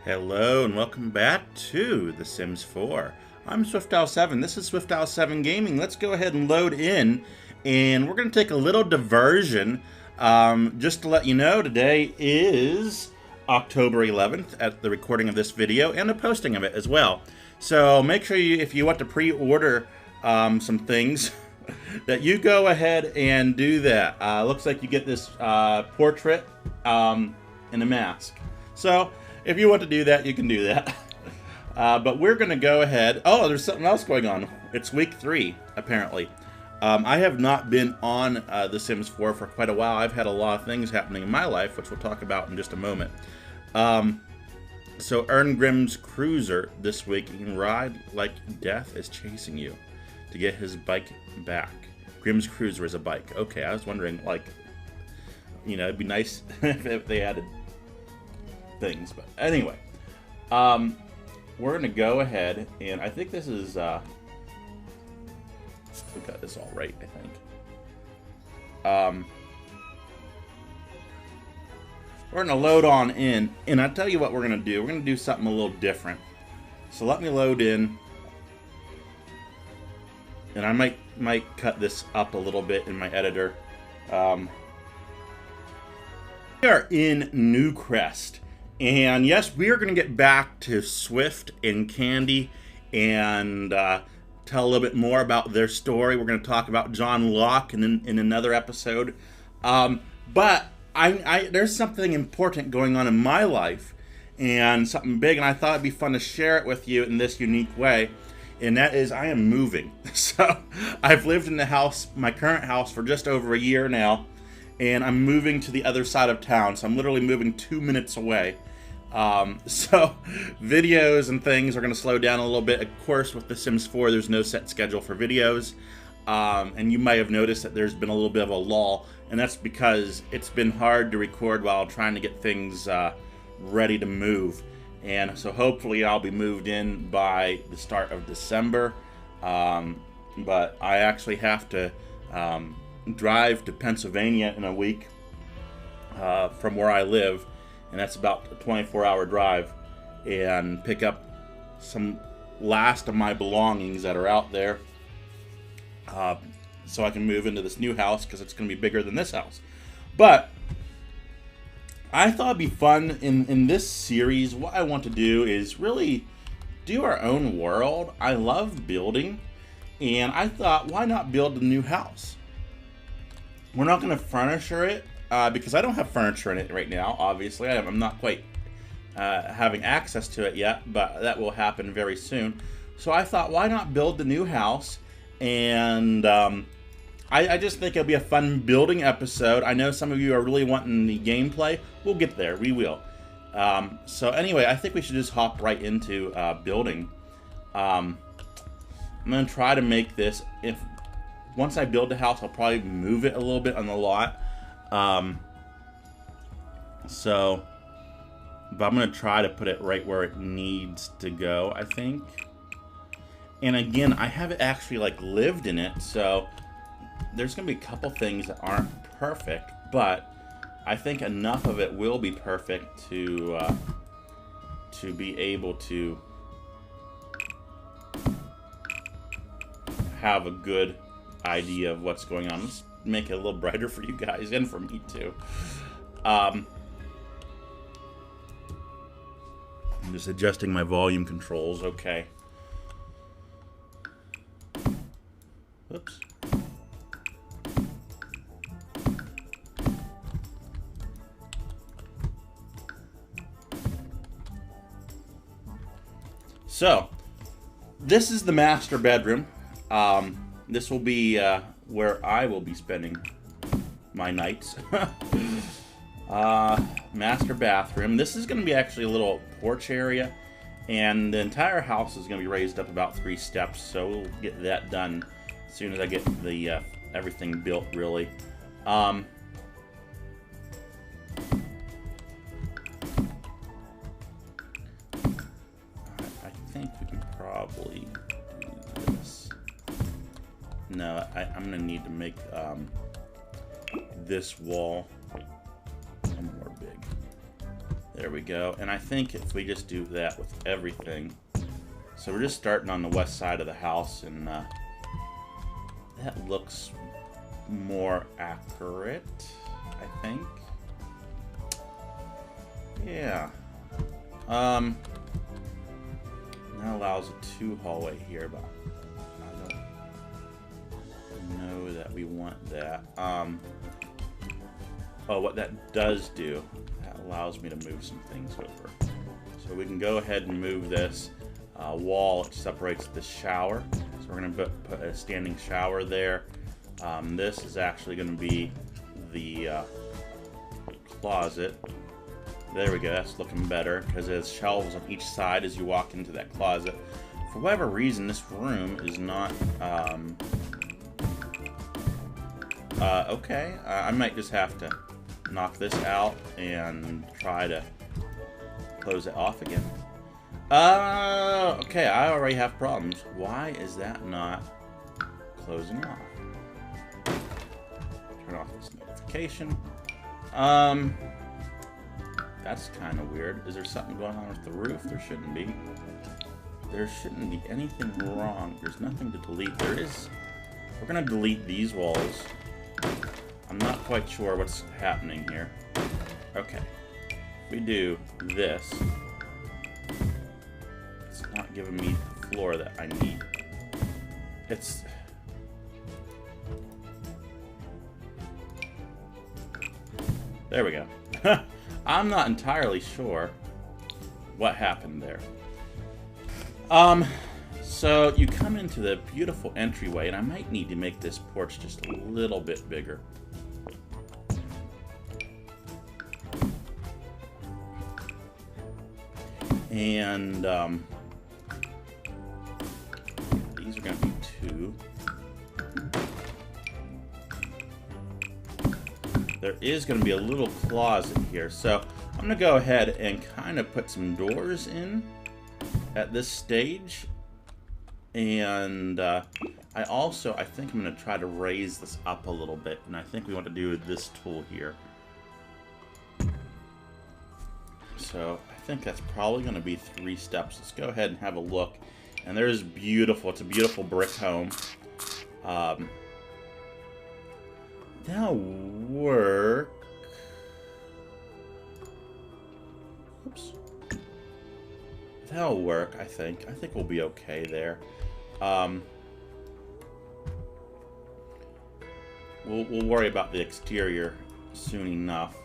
Hello and welcome back to The Sims 4. I'm SwiftOwl7. This is SwiftOwl7 Gaming. Let's go ahead and load in, and we're going to take a little diversion. Just to let you know, today is October 11th at the recording of this video and the posting of it as well. So make sure if you want to pre-order some things, that you go ahead and do that. Looks like you get this portrait and a mask. So if you want to do that, you can do that. But we're going to go ahead. Oh, there's something else going on. It's week 3, apparently. I have not been on The Sims 4 for quite a while. I've had a lot of things happening in my life, which we'll talk about in just a moment. So earn Grimm's Cruiser this week. You can ride like death is chasing you to get his bike back. Grimm's Cruiser is a bike. Okay, I was wondering, like, you know, it'd be nice if they added things, but anyway, we're gonna go ahead, and I think this is we got this all right, I think. We're gonna load on in, and I'll tell you what we're gonna do. We're gonna do something a little different. So let me load in, and I might cut this up a little bit in my editor. We are in Newcrest. And yes, we are going to get back to Swift and Candy and tell a little bit more about their story. We're going to talk about John Locke in another episode. But there's something important going on in my life and something big, and I thought it'd be fun to share it with you in this unique way. And that is, I am moving. So I've lived in the house, my current house, for just over a year now, and I'm moving to the other side of town. So I'm literally moving 2 minutes away. So videos and things are going to slow down a little bit. Of course, with The Sims 4, there's no set schedule for videos. And you might have noticed that there's been a little bit of a lull, and that's because it's been hard to record while trying to get things ready to move. And so hopefully I'll be moved in by the start of December. But I actually have to drive to Pennsylvania in a week from where I live. And that's about a 24-hour drive, and pick up some last of my belongings that are out there, so I can move into this new house, because it's going to be bigger than this house. But I thought it'd be fun in this series. What I want to do is really do our own world. I love building, and I thought, why not build a new house? We're not going to furnish it, because I don't have furniture in it right now, obviously. I'm not quite having access to it yet, but that will happen very soon. So I thought, why not build the new house? And I just think it'll be a fun building episode. I know some of you are really wanting the gameplay. We'll get there. We will. So anyway, I think we should just hop right into building. I'm going to try to make this... Once I build the house, I'll probably move it a little bit on the lot. But I'm going to try to put it right where it needs to go, I think. And again, I haven't actually lived in it, so there's going to be a couple things that aren't perfect, but I think enough of it will be perfect to be able to have a good idea of what's going on. Let's make it a little brighter for you guys and for me too. I'm just adjusting my volume controls. Okay. Oops. So this is the master bedroom. This will be where I will be spending my nights. Master bathroom. This is going to be actually a little porch area, and the entire house is going to be raised up about 3 steps, so we'll get that done as soon as I get the everything built, really. I think we can probably do this. No, I'm going to need to make this wall more big. There we go. And I think if we just do that with everything. So we're just starting on the west side of the house, and that looks more accurate, I think. Yeah. That allows a 2 hallway here, but I don't know that we want that. Oh, what that does do, that allows me to move some things over. So we can go ahead and move this wall which separates the shower. So we're going to put a standing shower there. This is actually going to be the closet. There we go, that's looking better because there's shelves on each side as you walk into that closet. For whatever reason, this room is not okay. I might just have to knock this out and try to close it off again. Okay, I already have problems. Why is that not closing off? Turn off this notification. That's kind of weird. Is there something going on with the roof? There shouldn't be. There shouldn't be anything wrong. There's nothing to delete. There is. We're going to delete these walls. I'm not quite sure what's happening here. Okay. If we do this, it's not giving me the floor that I need. It's... There we go. I'm not entirely sure what happened there. So you come into the beautiful entryway, and I might need to make this porch just a little bit bigger. And these are going to be 2. There is going to be a little closet here, so I'm going to go ahead and kind of put some doors in at this stage. And I think I'm going to try to raise this up a little bit, and I think we want to do this tool here. So I think that's probably going to be 3 steps. Let's go ahead and have a look. And there's beautiful. It's a beautiful brick home. That'll work. Oops. That'll work, I think. I think we'll be okay there. We'll worry about the exterior soon enough.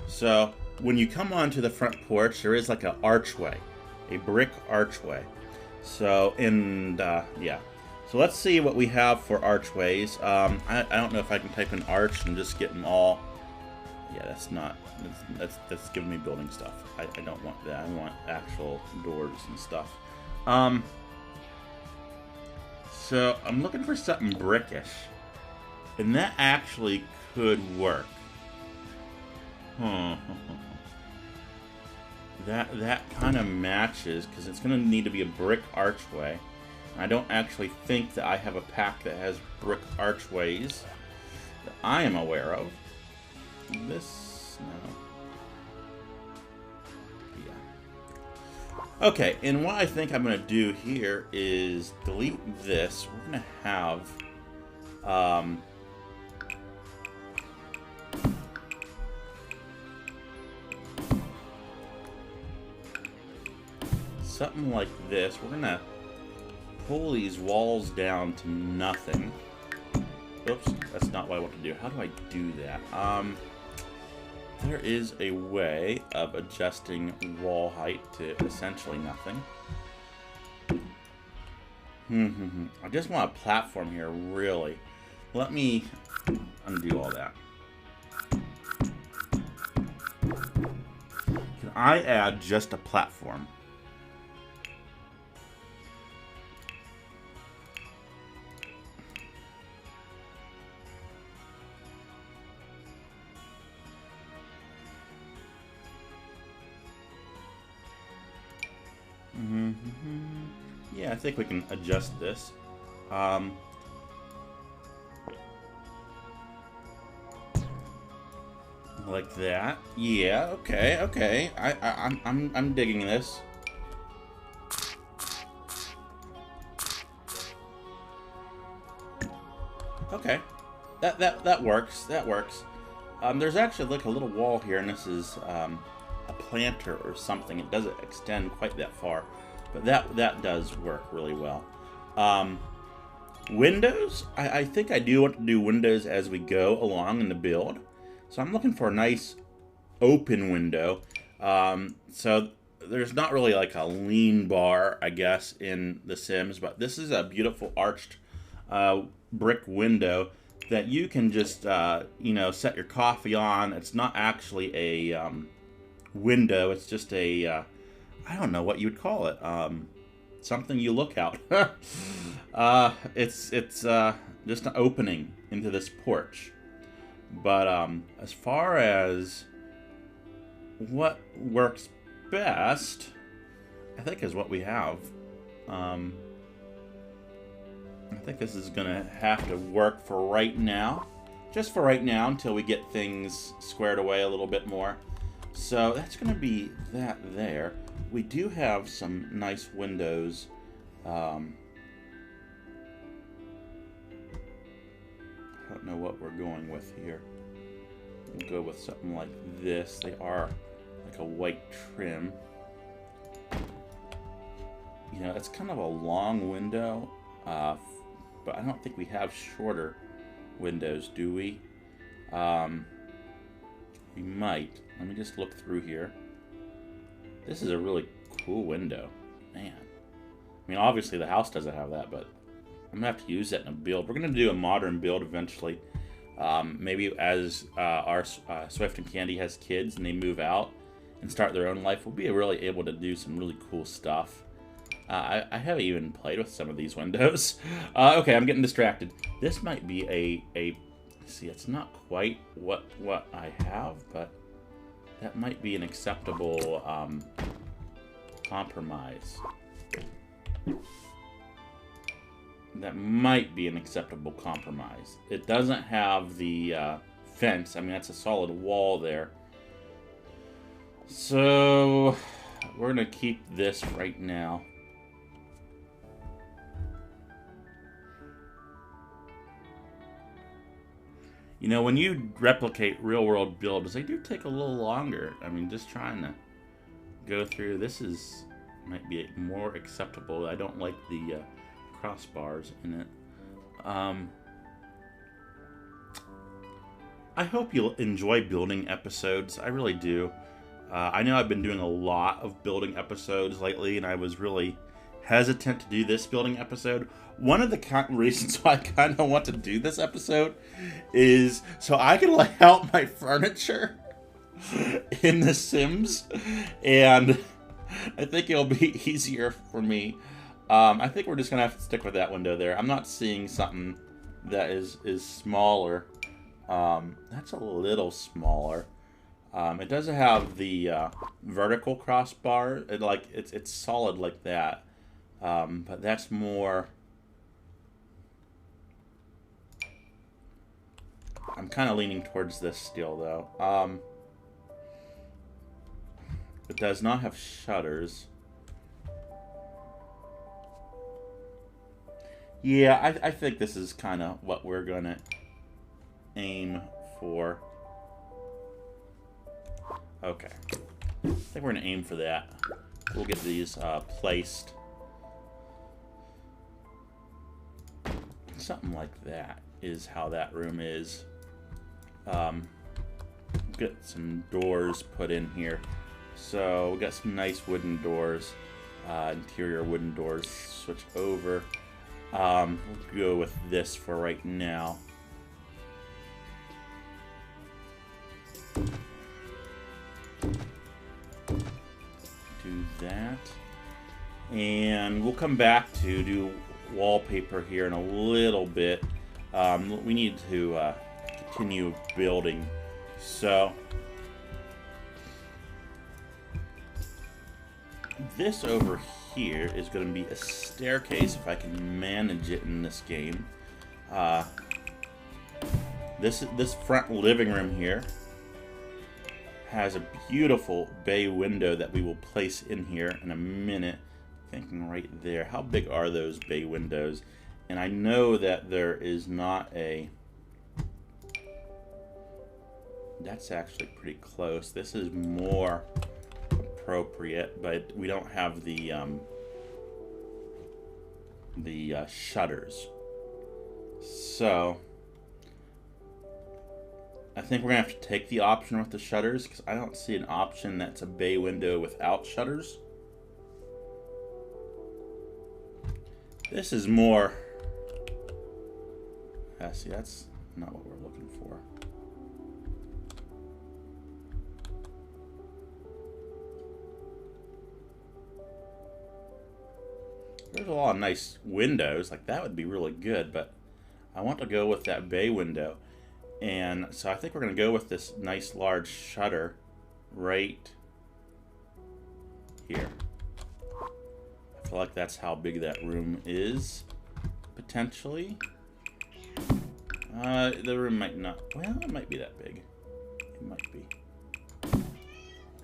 So, when you come onto the front porch, there is like an archway. A brick archway. So, yeah. So let's see what we have for archways. I don't know if I can type in arch and just get them all. Yeah, that's not. That's giving me building stuff. I don't want that. I want actual doors and stuff. So I'm looking for something brickish, and that actually could work. That kind of matches because it's going to need to be a brick archway. I don't actually think that I have a pack that has brick archways that I am aware of. This, no. Yeah. Okay, and what I think I'm going to do here is delete this. We're going to have something like this. We're going to pull these walls down to nothing. Oops, that's not what I want to do. How do I do that? There is a way of adjusting wall height to essentially nothing. I just want a platform here, really. Let me undo all that. Can I add just a platform? Yeah, I think we can adjust this. Like that. Yeah. Okay. Okay. I'm digging this. Okay. That works. That works. There's actually like a little wall here, and this is a planter or something. It doesn't extend quite that far, but that does work really well. Windows. I think I do want to do windows as we go along in the build. So I'm looking for a nice open window. So there's not really like a lean bar, I guess, in The Sims, but this is a beautiful arched brick window that you can just, you know, set your coffee on. It's not actually a window. It's just a, I don't know what you would call it. Something you look out. It's just an opening into this porch. But as far as what works best, I think is what we have. I think this is going to have to work for right now. Just for right now until we get things squared away a little bit more. So that's going to be that there. We do have some nice windows. I don't know what we're going with here. We'll go with something like this. They are like a white trim. You know, it's kind of a long window, but I don't think we have shorter windows, do we? We might. Let me just look through here. This is a really cool window. Man. I mean, obviously the house doesn't have that, but I'm going to have to use that in a build. We're going to do a modern build eventually. Maybe as our Swift and Candy has kids and they move out and start their own life, we'll be really able to do some really cool stuff. I haven't even played with some of these windows. Okay, I'm getting distracted. This might be a see, it's not quite what I have, but that might be an acceptable compromise. That might be an acceptable compromise. It doesn't have the fence. I mean, that's a solid wall there. So we're going to keep this right now. You know, when you replicate real-world builds, they do take a little longer. I mean, just trying to go through. This might be more acceptable. I don't like the crossbars in it. I hope you'll enjoy building episodes. I really do. I know I've been doing a lot of building episodes lately, and I was really hesitant to do this building episode. One of the reasons why I kind of want to do this episode is so I can lay out my furniture in The Sims, and I think it'll be easier for me. I think we're just gonna have to stick with that window there. I'm not seeing something that is smaller. That's a little smaller. It doesn't have the vertical crossbar. It's solid like that. But that's more. I'm kind of leaning towards this still, though. It does not have shutters. Yeah, I think this is kind of what we're going to aim for. Okay. I think we're going to aim for that. We'll get these placed. Something like that is how that room is. Get some doors put in here. So we got some nice wooden doors, interior wooden doors. Switch over. We'll go with this for right now. Do that. And we'll come back to do wallpaper here in a little bit. We need to continue building. So this over here is going to be a staircase if I can manage it in this game. This front living room here has a beautiful bay window that we will place in here in a minute. Thinking right there, how big are those bay windows? And I know that there is not a... That's actually pretty close. This is more appropriate, but we don't have the shutters. So I think we're gonna have to take the option with the shutters, because I don't see an option that's a bay window without shutters. This is more... see, that's not what we're looking for. There's a lot of nice windows, like that would be really good, but I want to go with that bay window. And so I think we're going to go with this nice large shutter right here. I feel like that's how big that room is, potentially. The room might not, well, it might be that big. It might be.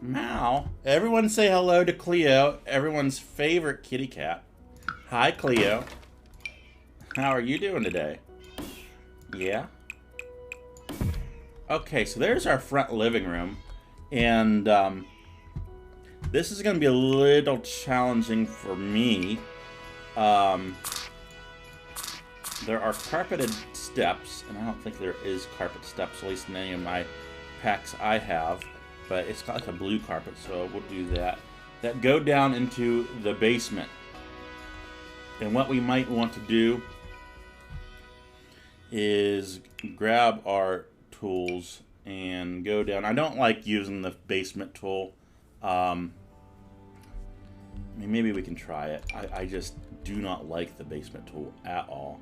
Meow. Everyone say hello to Cleo, everyone's favorite kitty cat. Hi, Cleo. How are you doing today? Yeah? Okay, so there's our front living room. And this is going to be a little challenging for me. There are carpeted steps, and I don't think there is carpet steps, at least in any of my packs I have. But it's got like a blue carpet, so we'll do that. That go down into the basement. And what we might want to do is grab our tools and go down. I don't like using the basement tool. I mean, maybe we can try it. I just do not like the basement tool at all.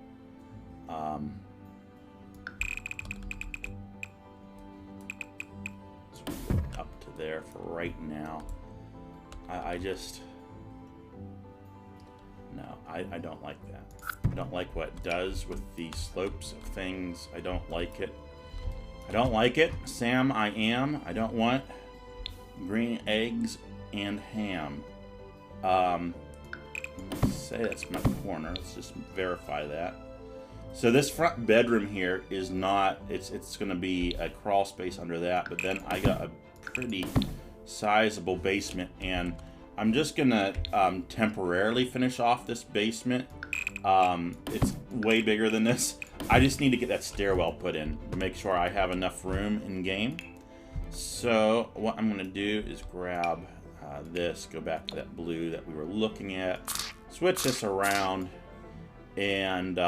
So up to there for right now. I just... No, I don't like that. I don't like what it does with the slopes of things. I don't like it. I don't like it. Sam, I am. I don't want green eggs and ham. Let's say that's my corner. Let's just verify that. So this front bedroom here is not, it's going to be a crawl space under that, but then I got a pretty sizable basement, and I'm just going to temporarily finish off this basement. It's way bigger than this. I just need to get that stairwell put in to make sure I have enough room in game. So what I'm going to do is grab this, go back to that blue that we were looking at, switch this around, and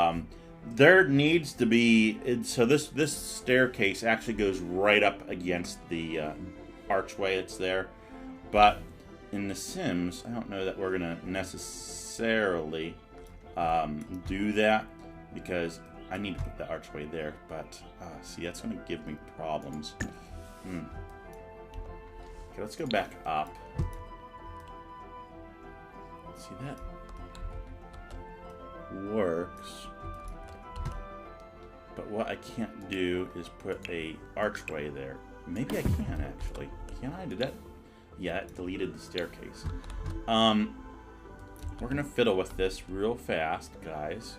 there needs to be, so this staircase actually goes right up against the archway that's there, but in The Sims, I don't know that we're going to necessarily do that, because I need to put the archway there, but see, that's going to give me problems. Okay, let's go back up. See, that works. But what I can't do is put a archway there. Maybe I can, actually. Can I? Did that? Yeah, it deleted the staircase. We're gonna fiddle with this real fast, guys.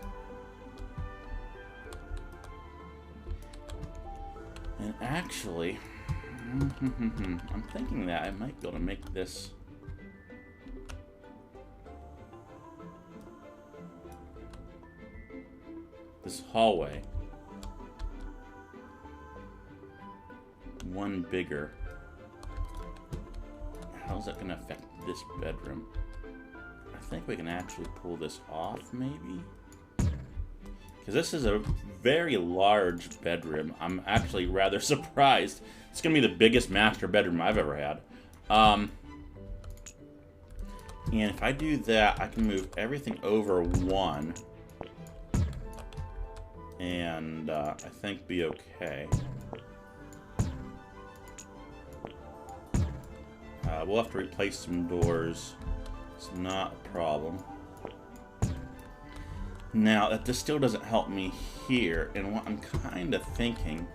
And actually, I'm thinking that I might be able to make this hallway one bigger. How's that gonna affect this bedroom? I think we can actually pull this off, maybe? Because this is a very large bedroom. I'm actually rather surprised. It's gonna be the biggest master bedroom I've ever had. And if I do that, I can move everything over one. And I think be okay. We'll have to replace some doors. It's not a problem. Now, that still doesn't help me here, and what I'm kind of thinking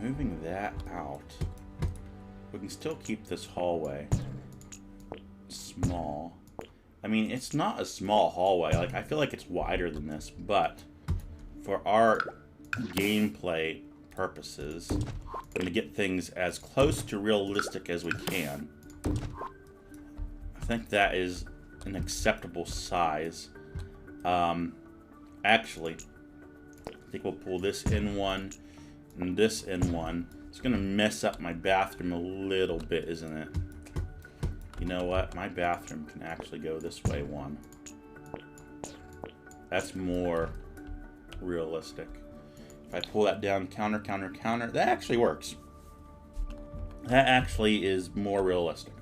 Moving that out. We can still keep this hallway small. I mean, it's not a small hallway. Like, I feel like it's wider than this, but for our gameplay purposes, I'm going to get things as close to realistic as we can. I think that is an acceptable size. Actually, I think we'll pull this in one and this in one. It's going to mess up my bathroom a little bit, isn't it? You know what? My bathroom can actually go this way one. That's more realistic. If I pull that down, counter, counter, counter, that actually works. That actually is more realistic.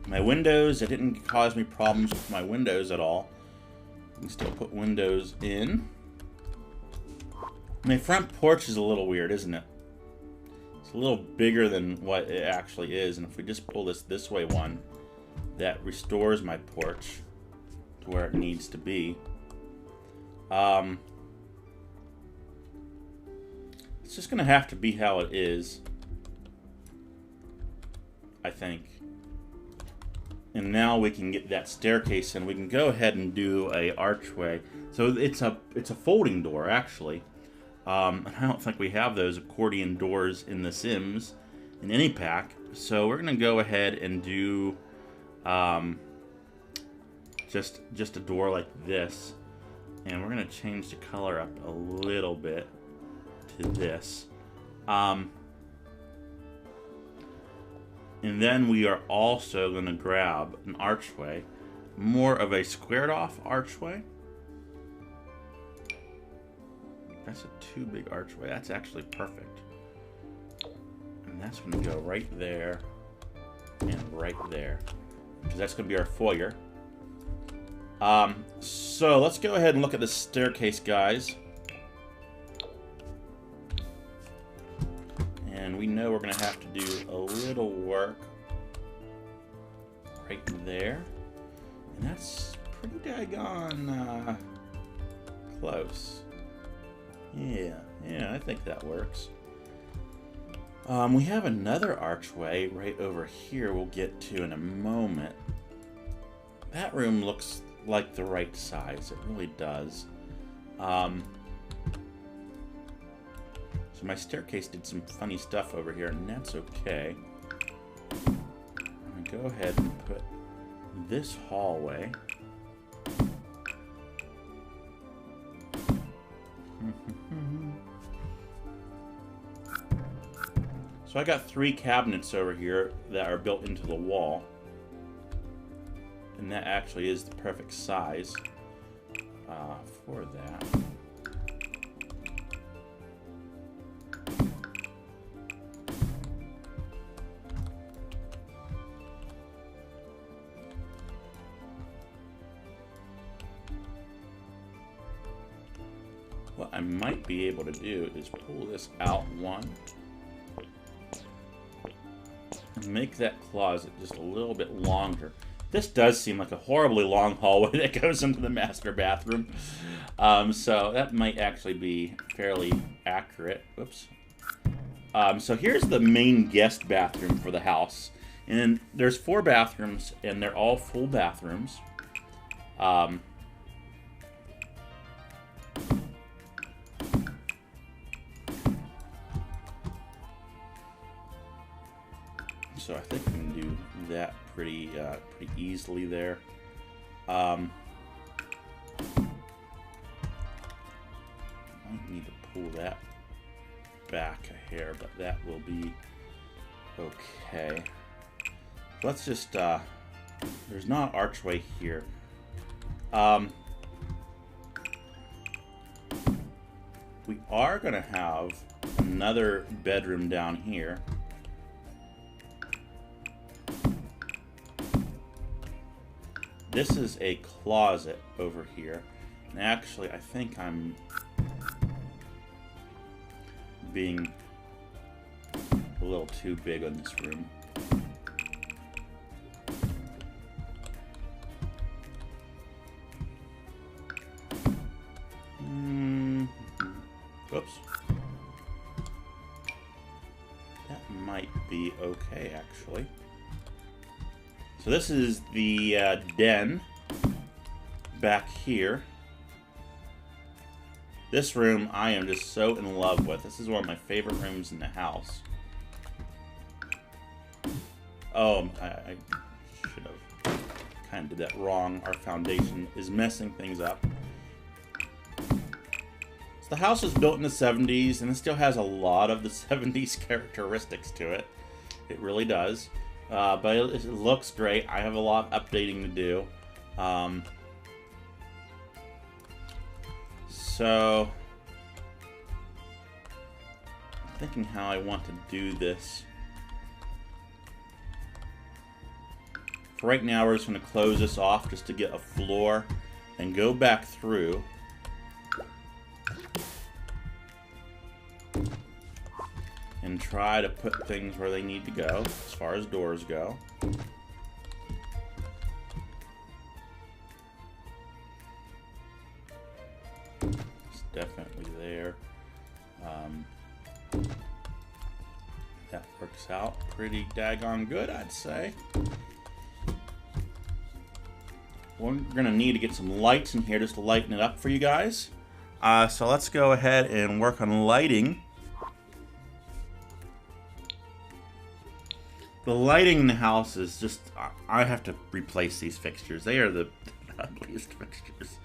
My windows, it didn't cause me problems with my windows at all. You can still put windows in. My front porch is a little weird, isn't it? It's a little bigger than what it actually is. And if we just pull this way one, that restores my porch to where it needs to be. It's just going to have to be how it is, I think. And now we can get that staircase in. We can go ahead and do a archway. So it's a folding door, actually. I don't think we have those accordion doors in The Sims in any pack. So we're going to go ahead and do just a door like this. And we're going to change the color up a little bit to this. And then we are also going to grab an archway, more of a squared off archway. That's a too big archway. That's actually perfect. And that's going to go right there and right there, because that's going to be our foyer. So let's go ahead and look at the staircase, guys. And we know we're going to have to do a little work right there. And that's pretty daggone close. Yeah, I think that works. We have another archway right over here we'll get to in a moment. That room looks like the right size. It really does. So my staircase did some funny stuff over here, and that's okay. I'm going to go ahead and put this hallway. So I got 3 cabinets over here that are built into the wall. And that actually is the perfect size for that. What I might be able to do is pull this out one and make that closet just a little bit longer. This does seem like a horribly long hallway that goes into the master bathroom. So that might actually be fairly accurate. Whoops. So here's the main guest bathroom for the house. And there's 4 bathrooms, and they're all full bathrooms. So I think we can do that pretty easily there. Might need to pull that back a hair, but that will be okay. Let's just there's not an archway here. We are gonna have another bedroom down here. This is a closet over here. And actually, I think I'm being a little too big on this room. might be okay, actually. So this is the den back here. This room I am just so in love with. This is one of my favorite rooms in the house. Oh, I should have kind of did that wrong. Our foundation is messing things up. So the house was built in the 70s, and it still has a lot of the 70s characteristics to it. It really does. But it looks great. I have a lot of updating to do. So, I'm thinking how I want to do this. For right now, we're just going to close this off just to get a floor and go back through. And try to put things where they need to go, as far as doors go. It's definitely there. That works out pretty daggone good, I'd say. We're going to need to get some lights in here just to lighten it up for you guys. So let's go ahead and work on lighting. The lighting in the house is just... I have to replace these fixtures. They are the ugliest fixtures.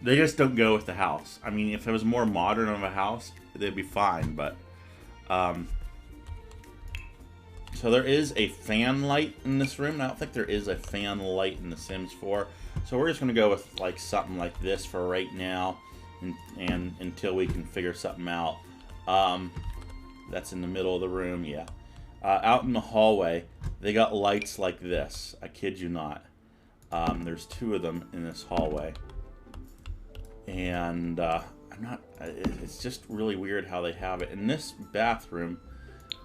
They just don't go with the house. I mean, if it was more modern of a house, they'd be fine, but... So there is a fan light in this room. I don't think there is a fan light in The Sims 4. So we're just going to go with like something like this for right now, and until we can figure something out. That's in the middle of the room, yeah. Out in the hallway, they got lights like this. I kid you not. There's two of them in this hallway, and it's just really weird how they have it. In this bathroom,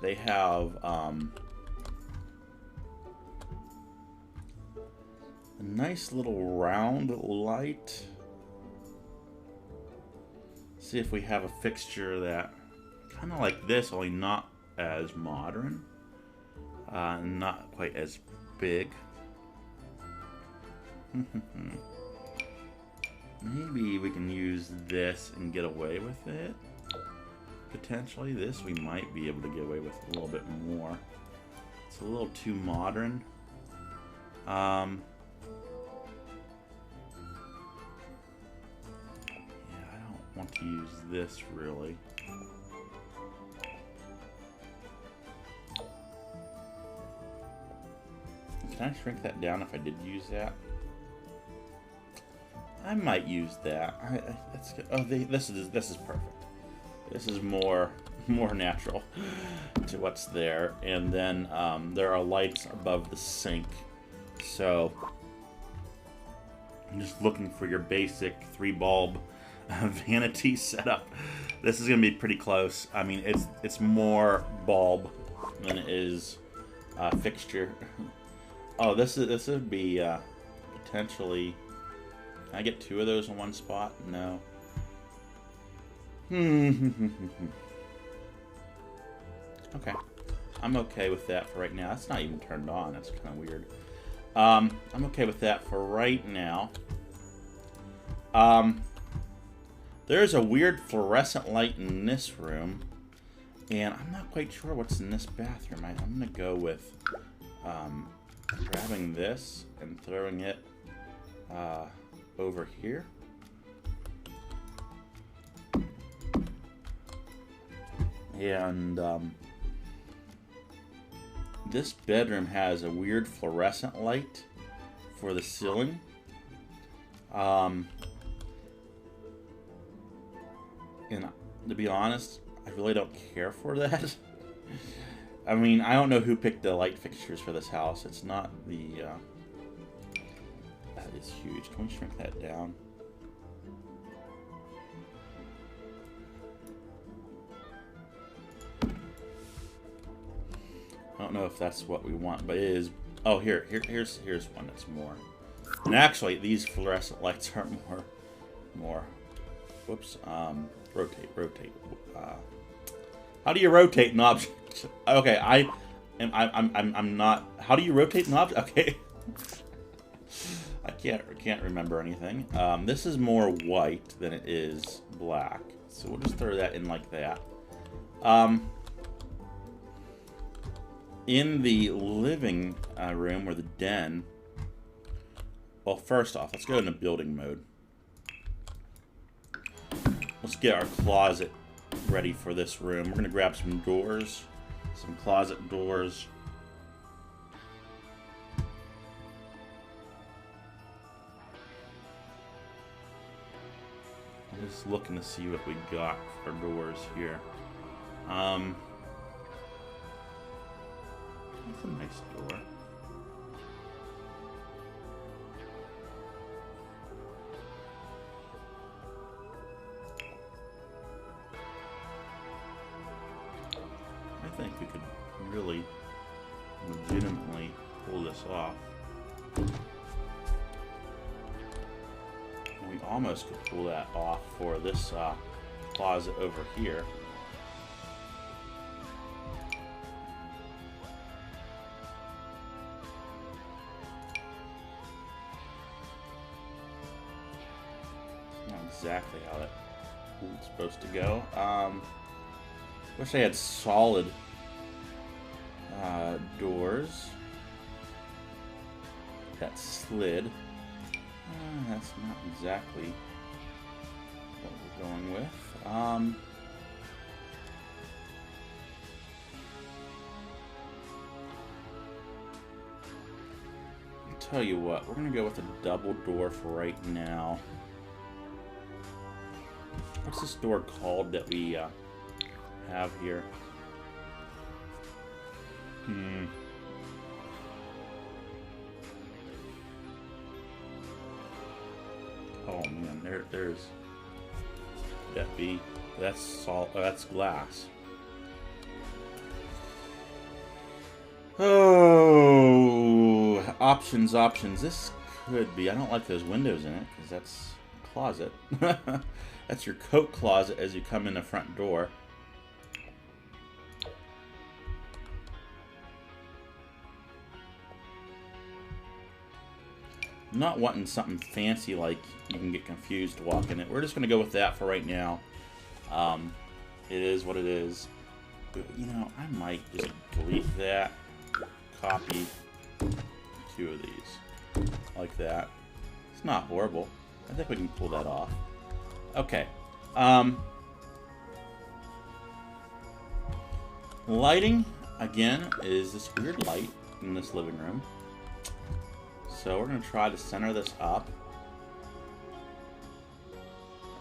they have a nice little round light. See if we have a fixture that kind of like this, only not as modern, not quite as big. Maybe we can use this and get away with it. Potentially this we might be able to get away with a little bit more. It's a little too modern. Yeah, I don't want to use this really. Can I shrink that down if I did use that? I might use that. That's good. Oh, this is perfect. This is more natural to what's there. And then there are lights above the sink. So I'm just looking for your basic 3-bulb vanity setup. This is gonna be pretty close. I mean, it's more bulb than it is fixture. Oh, this would be potentially. Can I get 2 of those in one spot? No. Okay. I'm okay with that for right now. That's not even turned on. That's kind of weird. I'm okay with that for right now. There's a weird fluorescent light in this room, and I'm not quite sure what's in this bathroom. I'm gonna go with grabbing this and throwing it over here. And this bedroom has a weird fluorescent light for the ceiling. And to be honest, I really don't care for that. I mean, I don't know who picked the light fixtures for this house. It's not the... that is huge. Can we shrink that down? I don't know if that's what we want, but it is... Oh, here's one that's more. And actually, these fluorescent lights are more... Whoops. Rotate. How do you rotate an object? Okay, I'm not. How do you rotate an object? Okay. I can't remember anything. This is more white than it is black, so we'll just throw that in like that. In the living room or the den. Well, first off, let's go into building mode. Let's get our closet ready for this room. We're gonna grab some doors, some closet doors. I'm just looking to see what we got for doors here. That's a nice door. I think we could really legitimately pull this off. We almost could pull that off for this closet over here. Not exactly how it's supposed to go. Wish I had solid doors that slid. That's not exactly what we're going with. I'll tell you what, we're going to go with a double door for right now. What's this door called that we have here? Oh man, there's that be. That's salt. Oh, that's glass. Oh, options. This could be. I don't like those windows in it because that's a closet. That's your coat closet as you come in the front door. I'm not wanting something fancy like you can get confused walking it. We're just going to go with that for right now. It is what it is. But, you know, I might just delete that, copy 2 of these, like that. It's not horrible. I think we can pull that off. Okay. Lighting, again, is this weird light in this living room. So we're going to try to center this up.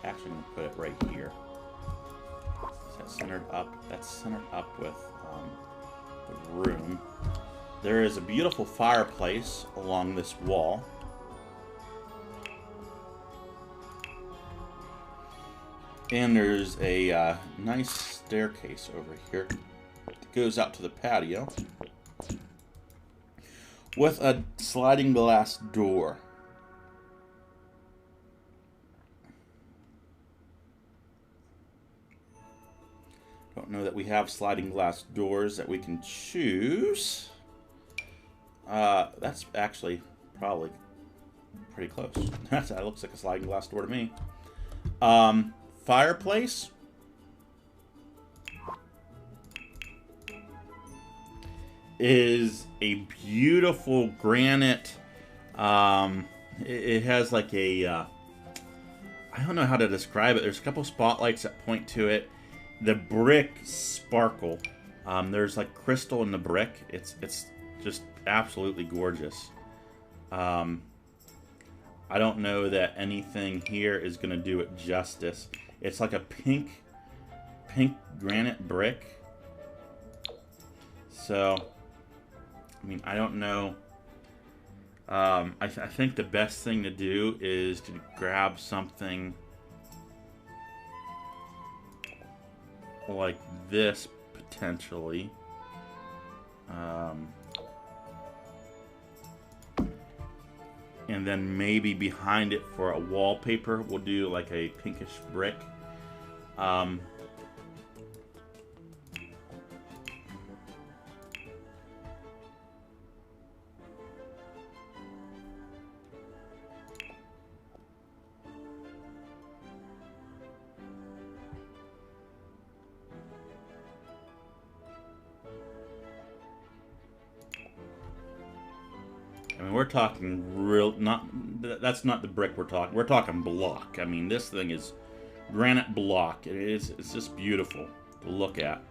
Actually, I'm going to put it right here. Is that centered up? That's centered up with the room. There is a beautiful fireplace along this wall. And there's a nice staircase over here that goes out to the patio with a sliding glass door. Don't know that we have sliding glass doors that we can choose. That's actually probably pretty close. That looks like a sliding glass door to me. Fireplace. Is a beautiful granite. It has like a I don't know how to describe it. There's a couple spotlights that point to it. The brick sparkle. There's like crystal in the brick. It's just absolutely gorgeous. I don't know that anything here is going to do it justice. It's like a pink granite brick. So, I mean, I don't know. I think the best thing to do is to grab something like this, potentially. And then maybe behind it for a wallpaper, we'll do like a pinkish brick. I mean, we're talking real, that's not the brick we're talking block. I mean, this thing is granite block. It's just beautiful to look at.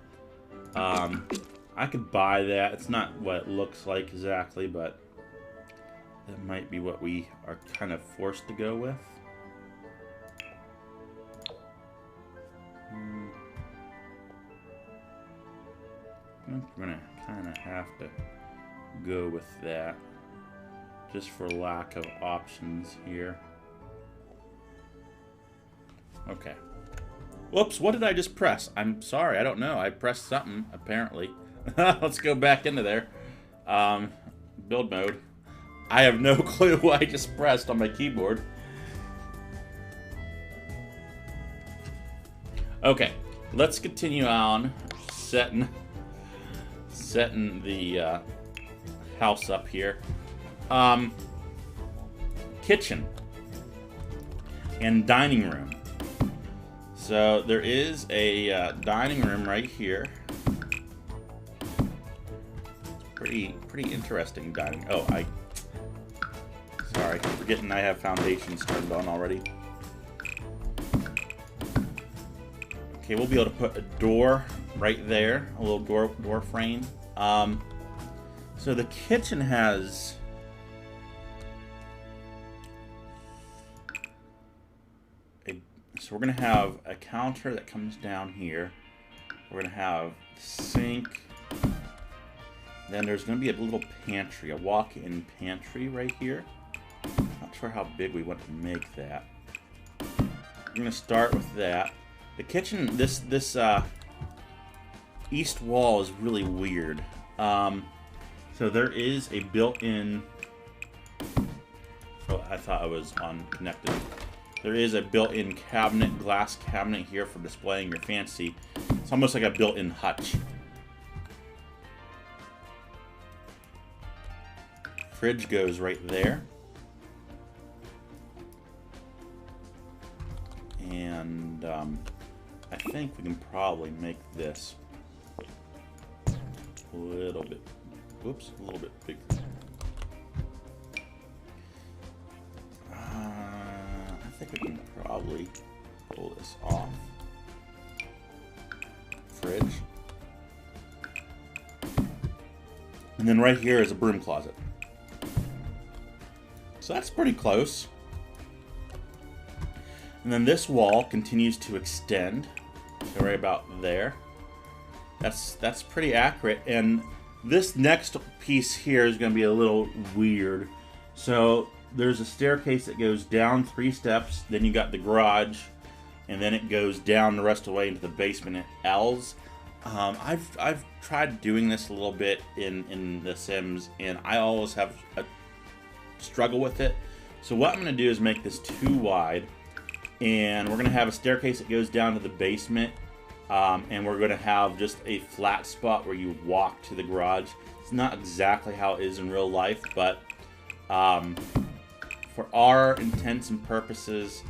I could buy that. It's not what it looks like exactly, but that might be what we are kind of forced to go with. I think we're gonna kind of have to go with that, just for lack of options here. Okay. Whoops, what did I just press? I'm sorry, I don't know. I pressed something, apparently. Let's go back into there. Build mode. I have no clue what I just pressed on my keyboard. Okay, let's continue on setting the house up here. Kitchen and dining room. So there is a dining room right here. Pretty interesting dining. Oh, sorry, forgetting I have foundations turned on already. Okay, we'll be able to put a door right there, a little door frame. So the kitchen has so we're gonna have a counter that comes down here. We're gonna have sink. Then there's gonna be a little pantry, a walk-in pantry right here. Not sure how big we want to make that. We're gonna start with that. The kitchen, this east wall is really weird. So there is a built-in. Oh, I thought I was unconnected. There is a built-in cabinet, glass cabinet here for displaying your fancy. It's almost like a built-in hutch. Fridge goes right there. And I think we can probably make this a little bit, whoops, a little bit bigger. I think we can probably pull this off. Fridge. And then right here is a broom closet. So that's pretty close. And then this wall continues to extend. So right about there. That's pretty accurate. And this next piece here is going to be a little weird. So there's a staircase that goes down 3 steps, then you got the garage, and then it goes down the rest of the way into the basement at L's. I've tried doing this a little bit in The Sims, and I always have a struggle with it. So what I'm going to do is make this too wide, and we're going to have a staircase that goes down to the basement, and we're going to have just a flat spot where you walk to the garage. It's not exactly how it is in real life, but for our intents and purposes,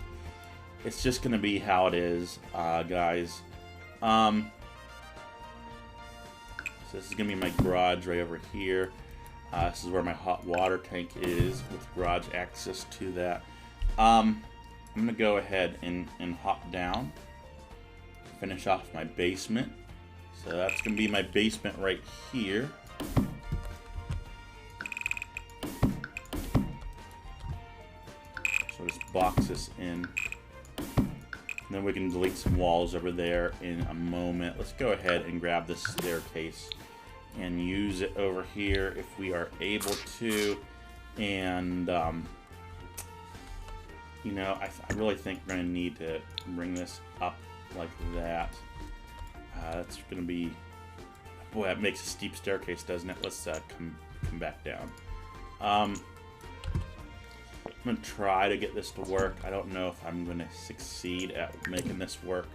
it's just going to be how it is, guys. So this is going to be my garage right over here. This is where my hot water tank is with garage access to that. I'm going to go ahead and hop down, finish off my basement. So that's going to be my basement right here. So just box this in. And then we can delete some walls over there in a moment. Let's go ahead and grab this staircase and use it over here if we are able to. And, you know, I really think we're going to need to bring this up like that. That's going to be... Boy, that makes a steep staircase, doesn't it? Let's come back down. I'm going to try to get this to work. I don't know if I'm going to succeed at making this work.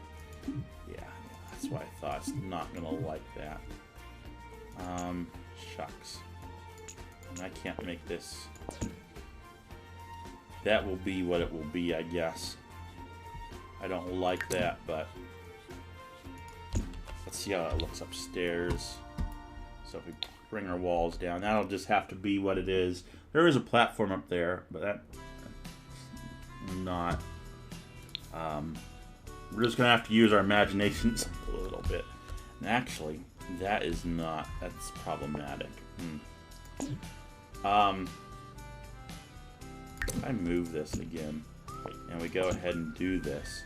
Yeah, that's what I thought. It's not going to like that. Shucks. And I can't make this. That will be what it will be, I guess. I don't like that, but let's see how it looks upstairs. So if we bring our walls down, that'll just have to be what it is. There is a platform up there, but that's not... we're just going to have to use our imaginations a little bit. And actually, that is not... That's problematic. If I move this again, and we go ahead and do this,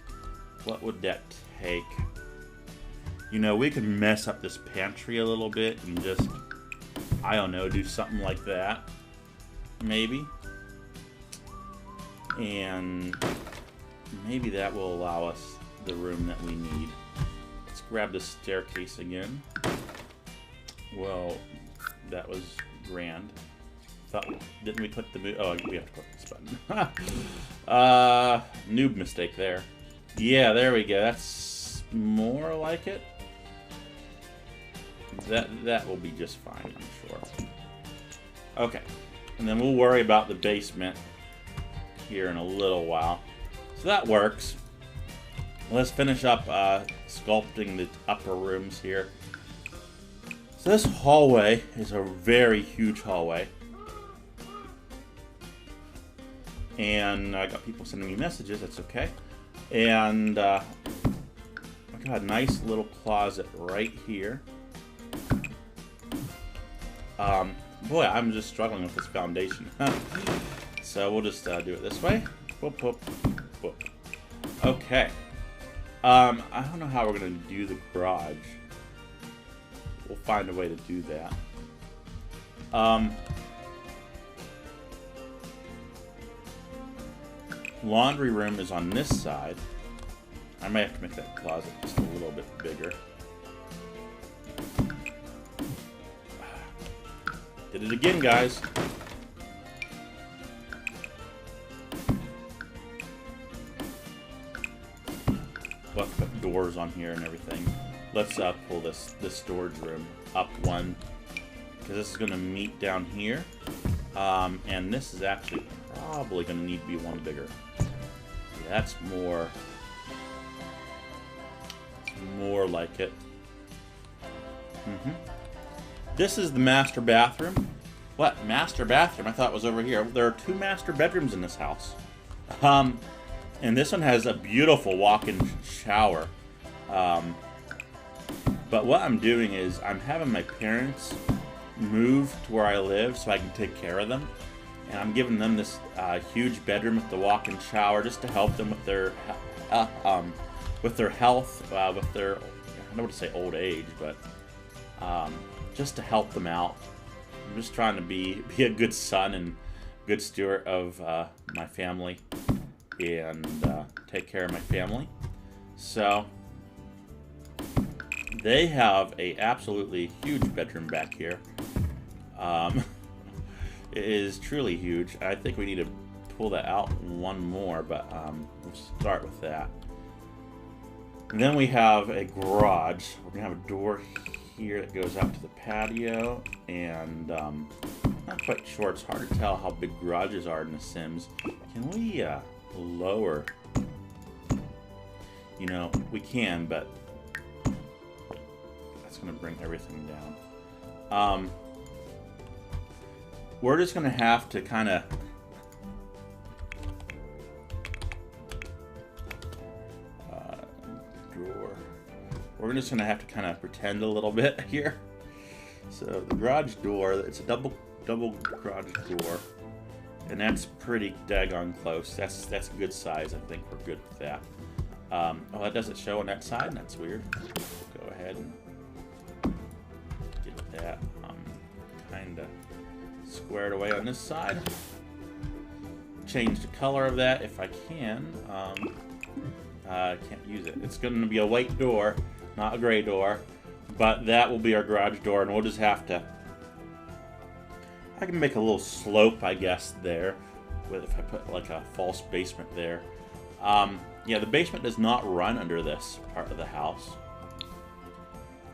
what would that take? You know, we could mess up this pantry a little bit and just, I don't know, do something like that. Maybe. And maybe that will allow us the room that we need. Let's grab the staircase again. Well, that was grand. Didn't we click the move? Oh, we have to click this button. Noob mistake there. Yeah, there we go. That's more like it. That will be just fine, I'm sure. Okay, and then we'll worry about the basement here in a little while. So that works. Let's finish up sculpting the upper rooms here. So this hallway is a very huge hallway. And I got people sending me messages, that's okay. And I got a nice little closet right here. Boy, I'm just struggling with this foundation. So we'll just do it this way. Whoop, whoop, whoop. Okay. I don't know how we're going to do the garage. We'll find a way to do that. Laundry room is on this side. I might have to make that closet just a little bit bigger. Did it again, guys. Let's put doors on here and everything. Let's pull this storage room up one, because this is going to meet down here. And this is actually probably going to need to be one bigger. Yeah, that's more like it. This is the master bathroom. What? Master bathroom? I thought it was over here. There are 2 master bedrooms in this house. And this one has a beautiful walk-in shower. But what I'm doing is I'm having my parents move to where I live so I can take care of them. And I'm giving them this huge bedroom with the walk-in shower just to help them with their health, with their, I don't want to say old age, but just to help them out. I'm just trying to be a good son and good steward of my family and take care of my family. So they have a absolutely huge bedroom back here. It is truly huge. I think we need to pull that out one more, but we'll start with that. And then we have a garage. We're gonna have a door here that goes out to the patio, and not quite sure. It's hard to tell how big garages are in The Sims. Can we lower? You know, we can, but that's gonna bring everything down. We're just gonna have to kind of we're just gonna have to kind of pretend a little bit here. So the garage door, it's a double garage door, and that's pretty daggone close. That's a good size. I think we're good with that. Oh, that doesn't show on that side, and that's weird. We'll go ahead and get that kind of squared away on this side. Change the color of that if I can. I can't use it. It's going to be a white door, not a gray door, but that will be our garage door, and we'll just have to... I can make a little slope, I guess, there, with if I put like a false basement there. Yeah, the basement does not run under this part of the house.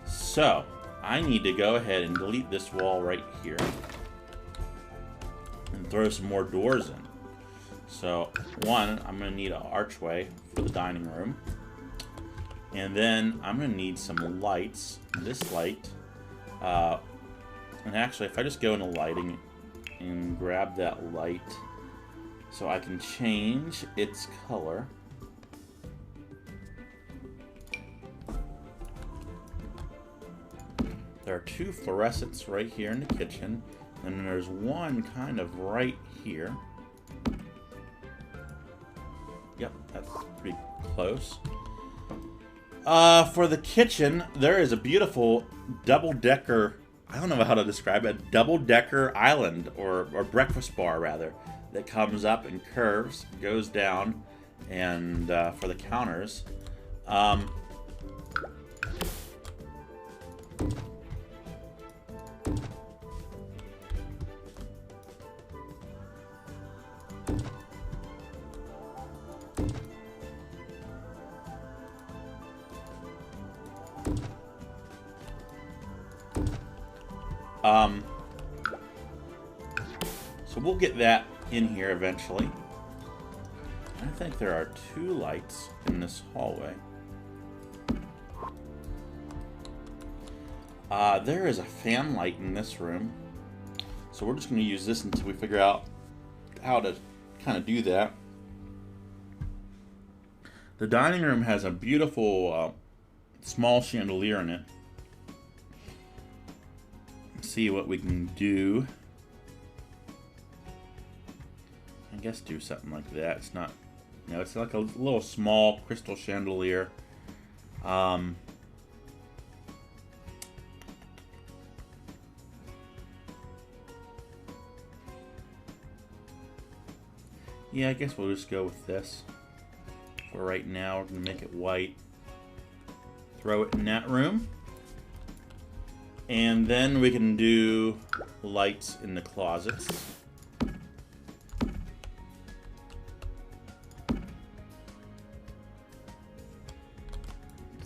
So, I need to go ahead and delete this wall right here and throw some more doors in. So, one, I'm going to need an archway for the dining room. And then I'm going to need some lights. This light And actually, if I just go into lighting and grab that light so I can change its color. There are two fluorescents right here in the kitchen, and then there's one kind of right here. Yep, that's pretty close. For the kitchen, there is a beautiful double-decker, I don't know how to describe it, double-decker island, or breakfast bar, rather, that comes up and curves, goes down, and for the counters. So we'll get that in here eventually. I think there are two lights in this hallway. There is a fan light in this room. So we're just going to use this until we figure out how to kind of do that. The dining room has a beautiful small chandelier in it. See what we can do. I guess do something like that. It's not, you know, it's like a little small crystal chandelier. Yeah, I guess we'll just go with this. For right now, we're going to make it white. Throw it in that room. And then we can do lights in the closets.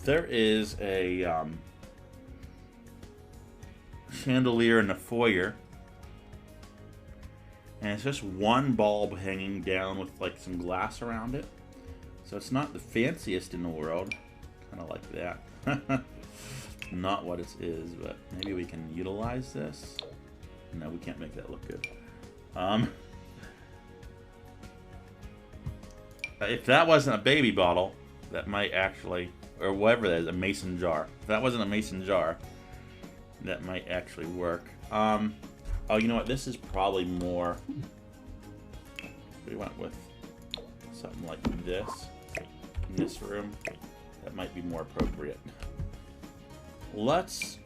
There is a chandelier in the foyer. And it's just one bulb hanging down with like some glass around it. So it's not the fanciest in the world. Kind of like that. Not what it is, but maybe we can utilize this. No, we can't make that look good. If that wasn't a baby bottle, that might actually, or whatever that is, a mason jar. If that wasn't a mason jar, that might actually work. Oh, you know what? This is probably more. We went with something like this in this room. That might be more appropriate. Let's.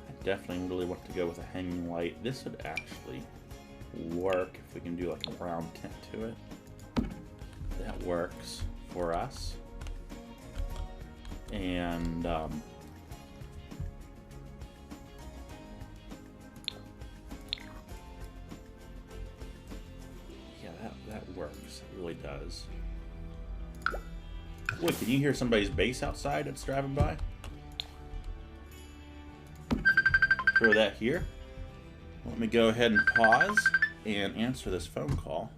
I definitely really want to go with a hanging light. This would actually work if we can do like a brown tint to it. That works for us. And yeah, that works. It really does. Wait, can you hear somebody's bass outside that's driving by? Throw that here. Let me go ahead and pause and answer this phone call.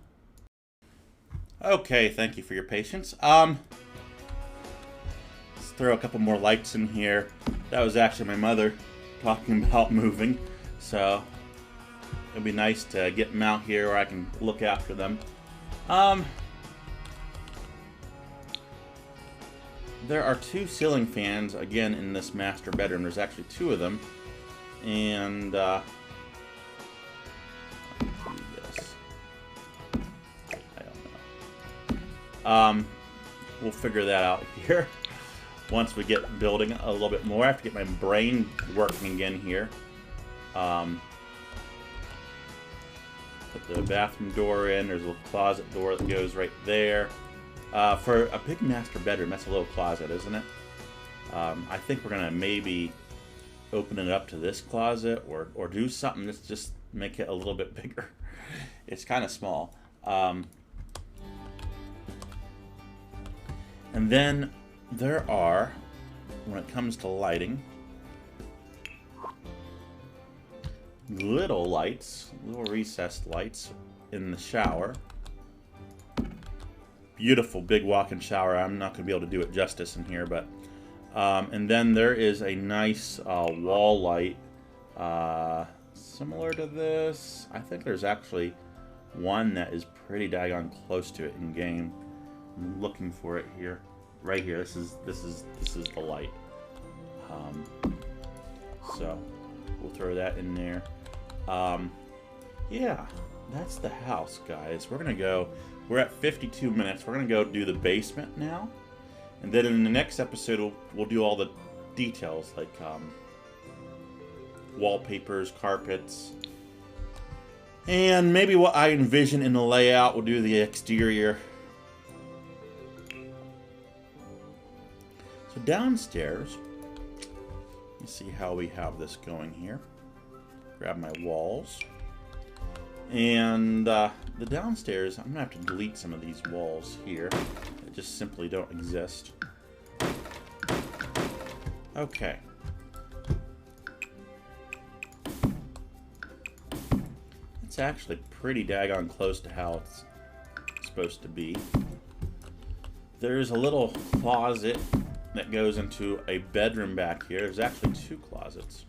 Okay, thank you for your patience. Let's throw a couple more lights in here. That was actually my mother talking about moving, so it'll be nice to get them out here where I can look after them. There are two ceiling fans, again, in this master bedroom. There's actually two of them. And, do this. I don't know. We'll figure that out here. Once we get building a little bit more, I have to get my brain working again here. Put the bathroom door in. There's a little closet door that goes right there. For a big master bedroom, that's a little closet, isn't it? I think we're gonna maybe open it up to this closet, or do something that's just make it a little bit bigger. It's kind of small. And then there are, when it comes to lighting, little lights, little recessed lights in the shower. Beautiful big walk-in shower. I'm not going to be able to do it justice in here, but And then there is a nice wall light similar to this. I think there's actually one that is pretty daggone close to it in game. I'm looking for it here, right here. This is the light. So we'll throw that in there. Yeah, that's the house, guys. We're at 52 minutes. We're gonna go do the basement now, and then in the next episode we'll do all the details, like wallpapers, carpets, and maybe what I envision in the layout. We'll do the exterior. So downstairs, let's see how we have this going here. Grab my walls. And the downstairs, I'm going to have to delete some of these walls here that just simply don't exist. Okay. It's actually pretty daggone close to how it's supposed to be. There's a little closet that goes into a bedroom back here. There's actually two closets.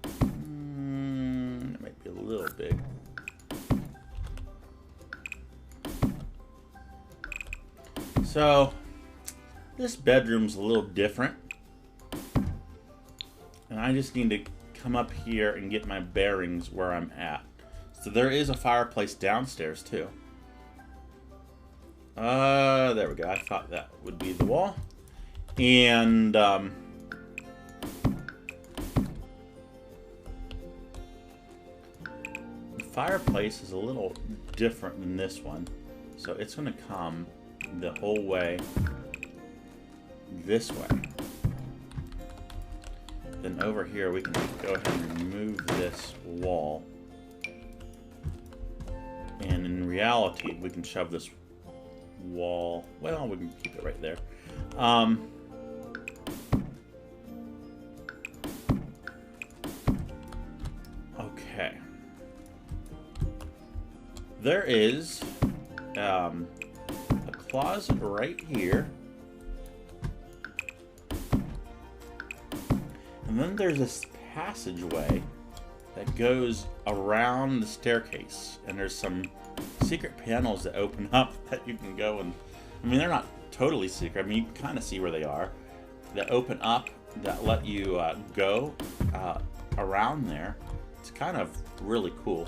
It might be a little big. So this bedroom's a little different, and I just need to come up here and get my bearings where I'm at. So there is a fireplace downstairs too. There we go. I thought that would be the wall. And the fireplace is a little different than this one. So it's going to come the whole way this way. Then over here we can go ahead and remove this wall. And in reality, we can shove this wall, well, we can keep it right there. Okay. There is a closet right here. And then there's this passageway that goes around the staircase, and there's some secret panels that open up that you can go and, I mean, they're not totally secret. I mean, you can kind of see where they are. That open up, that let you go around there. It's kind of really cool.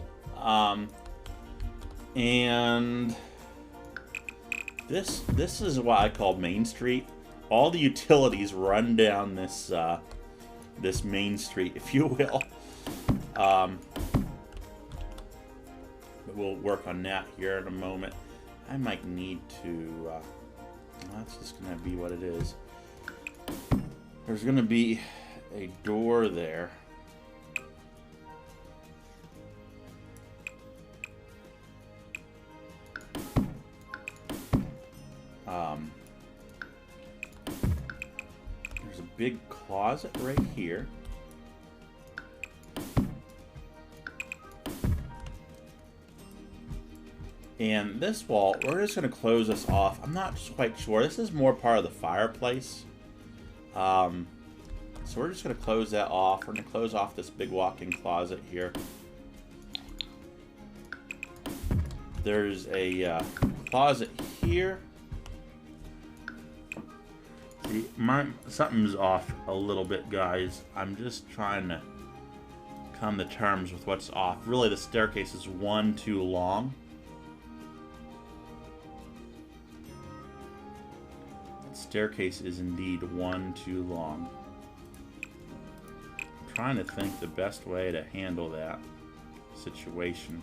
And this is what I call Main Street. All the utilities run down this this main street, if you will. But we'll work on that here in a moment. I might need to, that's just going to be what it is. There's going to be a door there. There's a big closet right here. And this wall, we're just going to close this off. I'm not quite sure. This is more part of the fireplace. So we're just going to close that off. We're going to close off this big walk-in closet here. There's a closet here. See, something's off a little bit, guys. I'm just trying to come to terms with what's off. Really, the staircase is one too long. Staircase is indeed one too long. I'm trying to think the best way to handle that situation.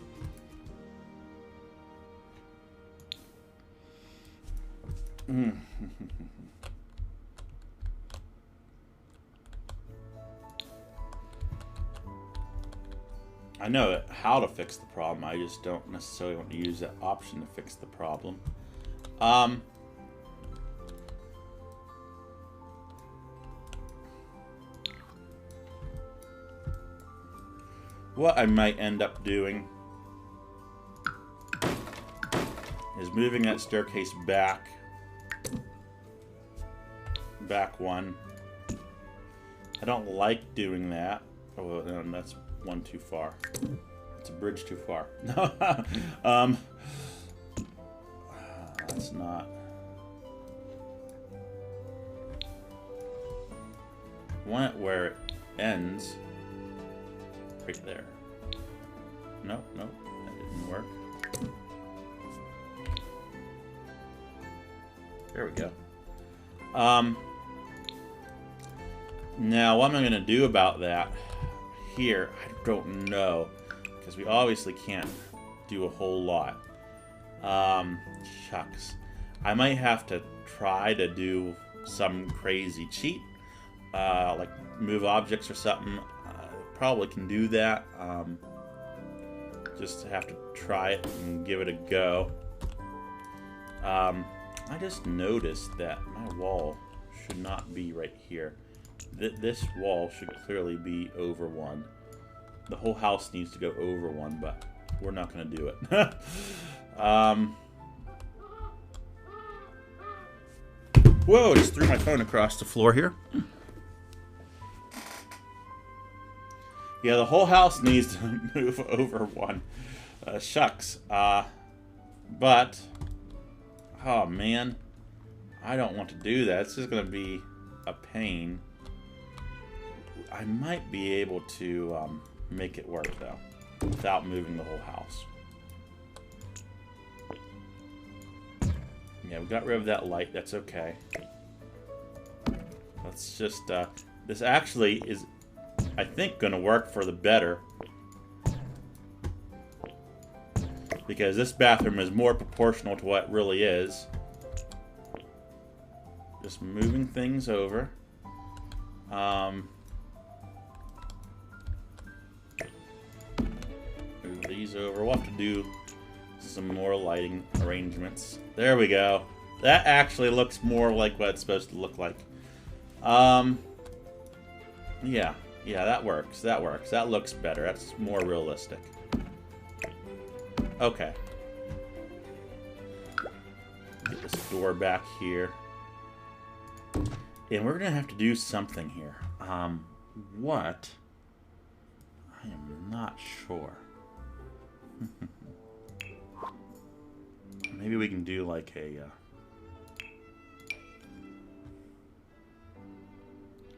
I know how to fix the problem. I just don't necessarily want to use that option to fix the problem. What I might end up doing is is moving that staircase back one. I don't like doing that. Oh, that's one too far. It's a bridge too far. That's not. I want it where it ends. Right there. Nope, nope, that didn't work. There we go. Now, what am I going to do about that here? I don't know, because we obviously can't do a whole lot. Shucks. I might have to try to do some crazy cheat, like move objects or something. Probably can do that. Just have to try it and give it a go. I just noticed that my wall should not be right here. This wall should clearly be over one. The whole house needs to go over one, but we're not going to do it. Whoa, just threw my phone across the floor here. Yeah, the whole house needs to move over one. Shucks. But, oh man, I don't want to do that. It's just going to be a pain. I might be able to make it work, though, without moving the whole house. Yeah, we got rid of that light. That's okay. Let's just... this actually is, I think, going to work for the better. Because this bathroom is more proportional to what it really is. Just moving things over. Move these over. We'll have to do some more lighting arrangements. There we go. That actually looks more like what it's supposed to look like. Yeah, that works. That works. That looks better. That's more realistic. Okay. Get this door back here. And we're gonna have to do something here. What? I am not sure. Maybe we can do like a...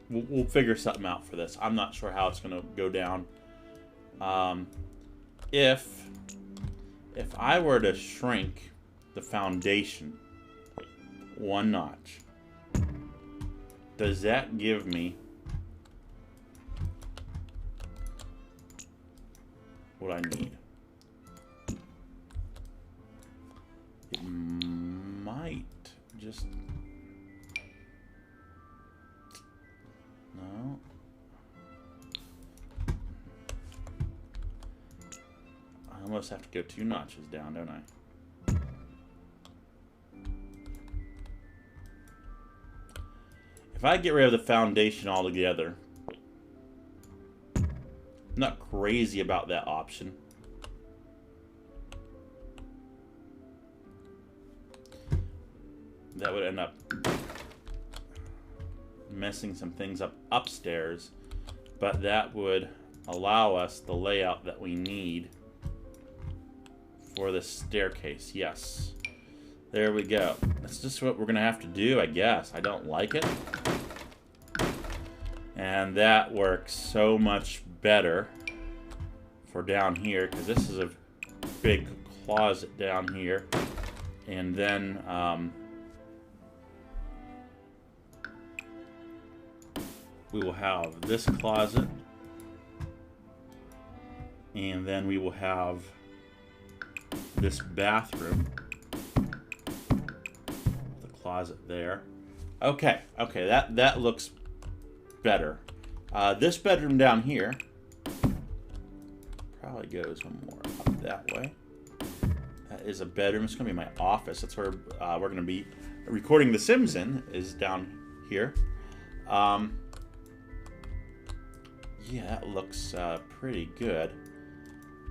We'll figure something out for this. I'm not sure how it's going to go down. If I were to shrink the foundation one notch, does that give me what I need? It might just... No. I almost have to go 2 notches down, don't I? If I get rid of the foundation altogether, I'm not crazy about that option. That would end up messing some things up upstairs, but that would allow us the layout that we need for the staircase. Yes, there we go. That's just what we're gonna have to do, I guess. I don't like it, and that works so much better for down here, because this is a big closet down here, and then we will have this closet, and then we will have this bathroom, the closet there. Okay, that looks better. This bedroom down here probably goes one more up that way. That is a bedroom. It's going to be my office. That's where we're going to be recording The Sims in, is down here. Yeah, that looks pretty good.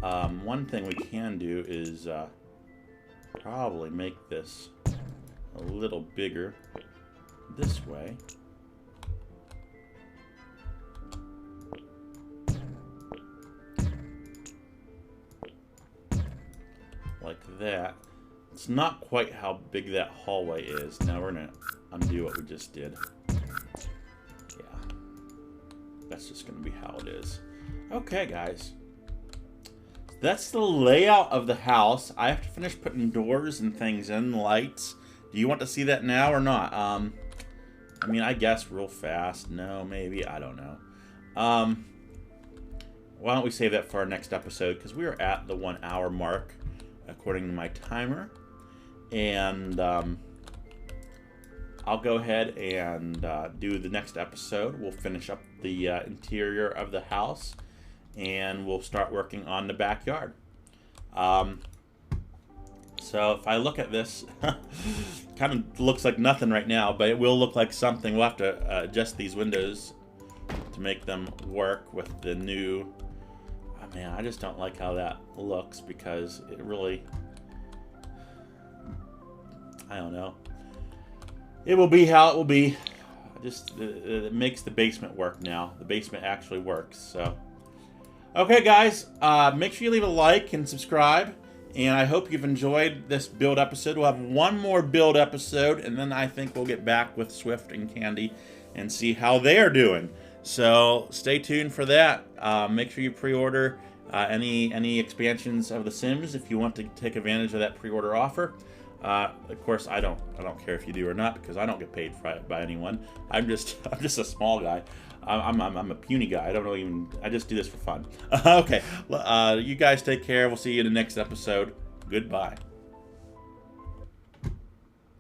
One thing we can do is probably make this a little bigger this way. Like that. It's not quite how big that hallway is. Now we're gonna undo what we just did. Yeah. That's just gonna be how it is. Okay, guys. That's the layout of the house. I have to finish putting doors and things in, lights. Do you want to see that now or not? I mean, I guess real fast. No, maybe. I don't know. Why don't we save that for our next episode? Because we are at the 1 hour mark, according to my timer. And I'll go ahead and do the next episode. We'll finish up the interior of the house. And we'll start working on the backyard. So if I look at this, kind of looks like nothing right now, but it will look like something. We'll have to adjust these windows to make them work with the new... Oh, man, I just don't like how that looks because it really... I don't know. It will be how it will be. Just it makes the basement work now. The basement actually works, so... Okay, guys, make sure you leave a like and subscribe, and I hope you've enjoyed this build episode. We'll have one more build episode, and then I think we'll get back with Swift and Candy and see how they are doing. So stay tuned for that. Make sure you pre-order any expansions of The Sims if you want to take advantage of that pre-order offer. Of course, I don't care if you do or not because I don't get paid by anyone. I'm just a small guy. I'm a puny guy. I just do this for fun. Okay. You guys take care. We'll see you in the next episode. Goodbye.